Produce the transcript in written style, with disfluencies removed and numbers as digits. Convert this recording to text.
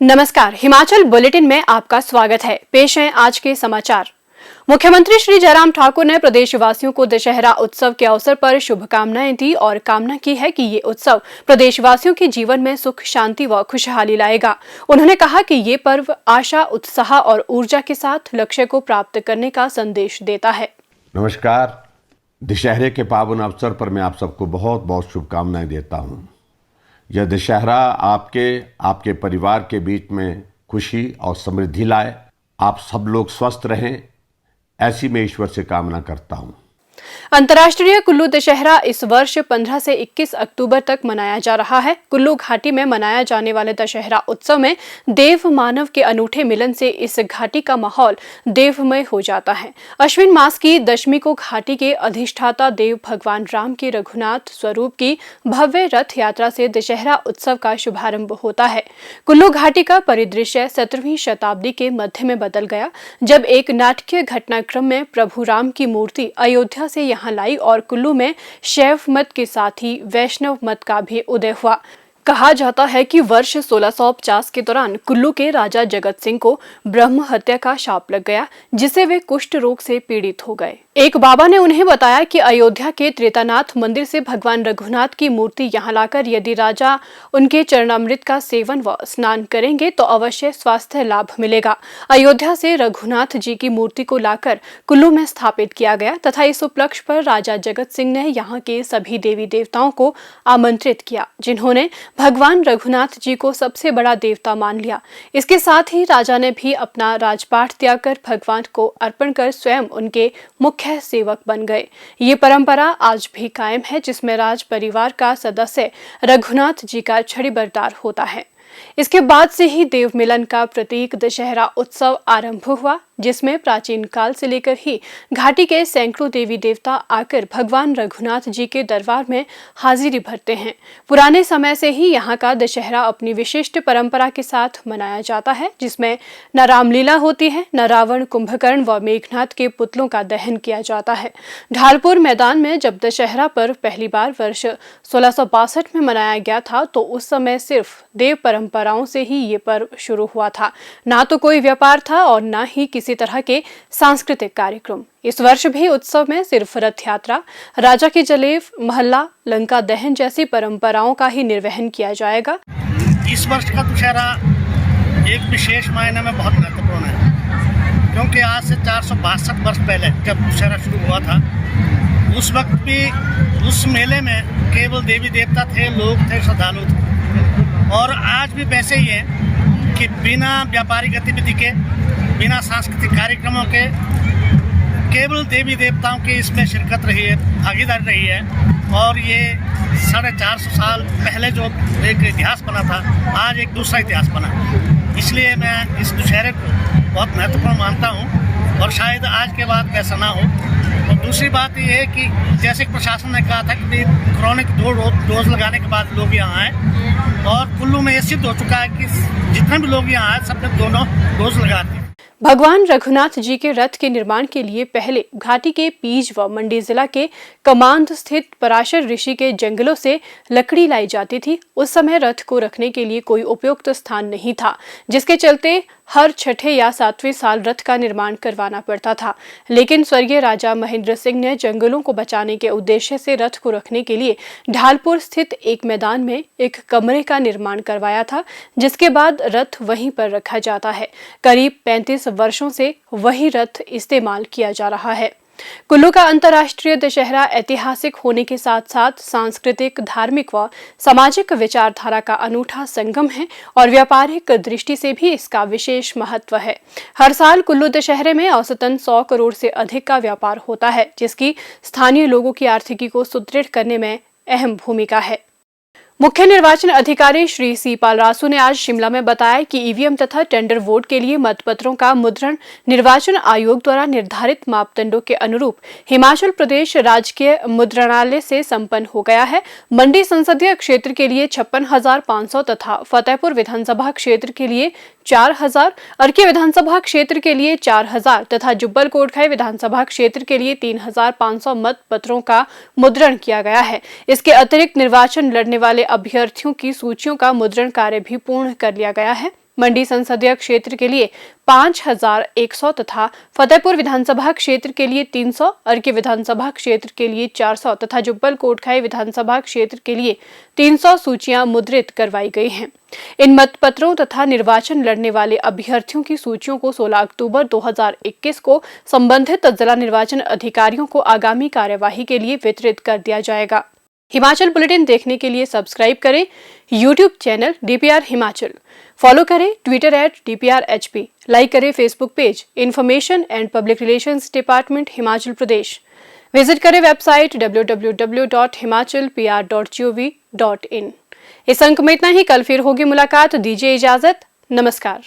नमस्कार, हिमाचल बुलेटिन में आपका स्वागत है। पेश हैं आज के समाचार। मुख्यमंत्री श्री जयराम ठाकुर ने प्रदेशवासियों को दशहरा उत्सव के अवसर पर शुभकामनाएं दी और कामना की है कि ये उत्सव प्रदेशवासियों के जीवन में सुख, शांति व खुशहाली लाएगा। उन्होंने कहा कि ये पर्व आशा, उत्साह और ऊर्जा के साथ लक्ष्य को प्राप्त करने का संदेश देता है। नमस्कार, दशहरे के पावन अवसर पर मैं आप सबको बहुत बहुत शुभकामनाएं देता हूँ। यह दशहरा आपके परिवार के बीच में खुशी और समृद्धि लाए। आप सब लोग स्वस्थ रहें, ऐसी मैं ईश्वर से कामना करता हूँ। अंतर्राष्ट्रीय कुल्लू दशहरा इस वर्ष 15 से 21 अक्टूबर तक मनाया जा रहा है। कुल्लू घाटी में मनाया जाने वाले दशहरा उत्सव में देव मानव के अनूठे मिलन से इस घाटी का माहौल देवमय हो जाता है। अश्विन मास की दशमी को घाटी के अधिष्ठाता देव भगवान राम के रघुनाथ स्वरूप की भव्य रथ यात्रा से दशहरा उत्सव का शुभारंभ होता है। कुल्लू घाटी का परिदृश्य 17वीं शताब्दी के मध्य में बदल गया, जब एक नाटकीय घटनाक्रम में प्रभु राम की मूर्ति अयोध्या से यहाँ लाई और कुल्लू में शैव मत के साथ ही वैष्णव मत का भी उदय हुआ। कहा जाता है कि वर्ष 1650 के दौरान कुल्लू के राजा जगत सिंह को ब्रह्म हत्या का शाप लग गया, जिससे वे कुष्ठ रोग से पीड़ित हो गए। एक बाबा ने उन्हें बताया कि अयोध्या के त्रेतानाथ मंदिर से भगवान रघुनाथ की मूर्ति यहाँ लाकर यदि राजा उनके चरणामृत का सेवन व स्नान करेंगे तो अवश्य स्वास्थ्य लाभ मिलेगा। अयोध्या से रघुनाथ जी की मूर्ति को लाकर कुल्लू में स्थापित किया गया तथा इस उपलक्ष्य पर राजा जगत सिंह ने यहाँ के सभी देवी देवताओं को आमंत्रित किया, जिन्होंने भगवान रघुनाथ जी को सबसे बड़ा देवता मान लिया। इसके साथ ही राजा ने भी अपना राजपाट त्याग कर भगवान को अर्पण कर स्वयं उनके मुख्य सेवक बन गए। ये परंपरा आज भी कायम है, जिसमें राज परिवार का सदस्य रघुनाथ जी का छड़ीबरदार होता है। इसके बाद से ही देव मिलन का प्रतीक दशहरा उत्सव आरंभ हुआ, जिसमें प्राचीन काल से लेकर ही घाटी के सैकड़ों देवी देवता आकर भगवान रघुनाथ जी के दरबार में हाजिरी भरते हैं। पुराने समय से ही यहाँ का दशहरा अपनी विशिष्ट परंपरा के साथ मनाया जाता है, जिसमेम न रामलीला होती है, न रावण, कुंभकर्ण व मेघनाथ के पुतलों का दहन किया जाता है। ढालपुर मैदान में जब दशहरा पर्व पहली बार वर्ष 1662 में मनाया गया था, तो उस समय सिर्फ देव परंपराओं से ही ये पर्व शुरू हुआ था। ना तो कोई व्यापार था और न ही किसी तरह के सांस्कृतिक कार्यक्रम। इस वर्ष भी उत्सव में सिर्फ रथ यात्रा, राजा की जलेब, महल्ला, लंका दहन जैसी परंपराओं का ही निर्वहन किया जाएगा। इस वर्ष का दशहरा एक विशेष मायने में बहुत महत्वपूर्ण है, क्योंकि आज से 462 वर्ष पहले जब दशहरा शुरू हुआ था, उस वक्त भी उस मेले में केवल देवी देवता थे, लोग थे, श्रद्धालु थे। और आज भी वैसे ही है कि बिना व्यापारिक गतिविधि के, बिना सांस्कृतिक कार्यक्रमों के, केवल देवी देवताओं की इसमें शिरकत रही है, भागीदारी रही है। और ये 450 साल पहले जो एक इतिहास बना था, आज एक दूसरा इतिहास बना। इसलिए मैं इस दशहरे को बहुत महत्वपूर्ण मानता हूँ और शायद आज के बाद वैसा ना हो। और दूसरी बात ये है कि जैसे प्रशासन ने कहा था कि कोरोना की 2 डोज लगाने के बाद लोग यहाँ आए, और कुल्लू में ये सिद्ध हो चुका है कि जितने भी लोग यहाँ आए सबने दोनों डोज लगा दी। भगवान रघुनाथ जी के रथ के निर्माण के लिए पहले घाटी के पीज व मंडी जिला के कमांद स्थित पराशर ऋषि के जंगलों से लकड़ी लाई जाती थी। उस समय रथ को रखने के लिए कोई उपयुक्त स्थान नहीं था, जिसके चलते हर 6ठे या 7वें साल रथ का निर्माण करवाना पड़ता था। लेकिन स्वर्गीय राजा महेंद्र सिंह ने जंगलों को बचाने के उद्देश्य से रथ को रखने के लिए ढालपुर स्थित एक मैदान में एक कमरे का निर्माण करवाया था, जिसके बाद रथ वहीं पर रखा जाता है। करीब 35 वर्षों से वही रथ इस्तेमाल किया जा रहा है। कुल्लू का अंतर्राष्ट्रीय दशहरा ऐतिहासिक होने के साथ साथ सांस्कृतिक, धार्मिक व सामाजिक विचारधारा का अनूठा संगम है और व्यापारिक दृष्टि से भी इसका विशेष महत्व है। हर साल कुल्लू दशहरे में औसतन 100 करोड़ से अधिक का व्यापार होता है, जिसकी स्थानीय लोगों की आर्थिकी को सुदृढ़ करने में अहम भूमिका है। मुख्य निर्वाचन अधिकारी श्री सी पालरासु ने आज शिमला में बताया कि ईवीएम तथा टेंडर वोट के लिए मतपत्रों का मुद्रण निर्वाचन आयोग द्वारा निर्धारित मापदंडों के अनुरूप हिमाचल प्रदेश राजकीय मुद्रणालय से संपन्न हो गया है। मंडी संसदीय क्षेत्र के लिए 56,500 तथा फतेहपुर विधानसभा क्षेत्र के लिए 4,000, अर्की विधानसभा क्षेत्र के लिए 4,000 तथा जुब्बल कोटखाई विधानसभा क्षेत्र के लिए 3,500 मत पत्रों का मुद्रण किया गया है। इसके अतिरिक्त निर्वाचन लड़ने वाले अभ्यर्थियों की सूचियों का मुद्रण कार्य भी पूर्ण कर लिया गया है। मंडी संसदीय क्षेत्र के लिए 5100 तथा फतेहपुर विधानसभा क्षेत्र के लिए 300, अर्की विधानसभा क्षेत्र के लिए 400 तथा जुब्बल कोटखाई विधानसभा क्षेत्र के लिए 300 सूचियां मुद्रित करवाई गई हैं। इन मतपत्रों तथा निर्वाचन लड़ने वाले अभ्यर्थियों की सूचियों को 16 अक्टूबर 2021 को संबंधित जिला निर्वाचन अधिकारियों को आगामी कार्यवाही के लिए वितरित कर दिया जाएगा। हिमाचल बुलेटिन देखने के लिए सब्सक्राइब करें YouTube channel DPR Himachal, follow करें ट्विटर @DPRHP, लाइक करें Facebook page information and public relations department Himachal Pradesh, visit करें वेबसाइट www.himachalpr.gov.in। इस अंक में इतना ही। कल फिर होगी मुलाकात, दीजिए इजाजत, नमस्कार।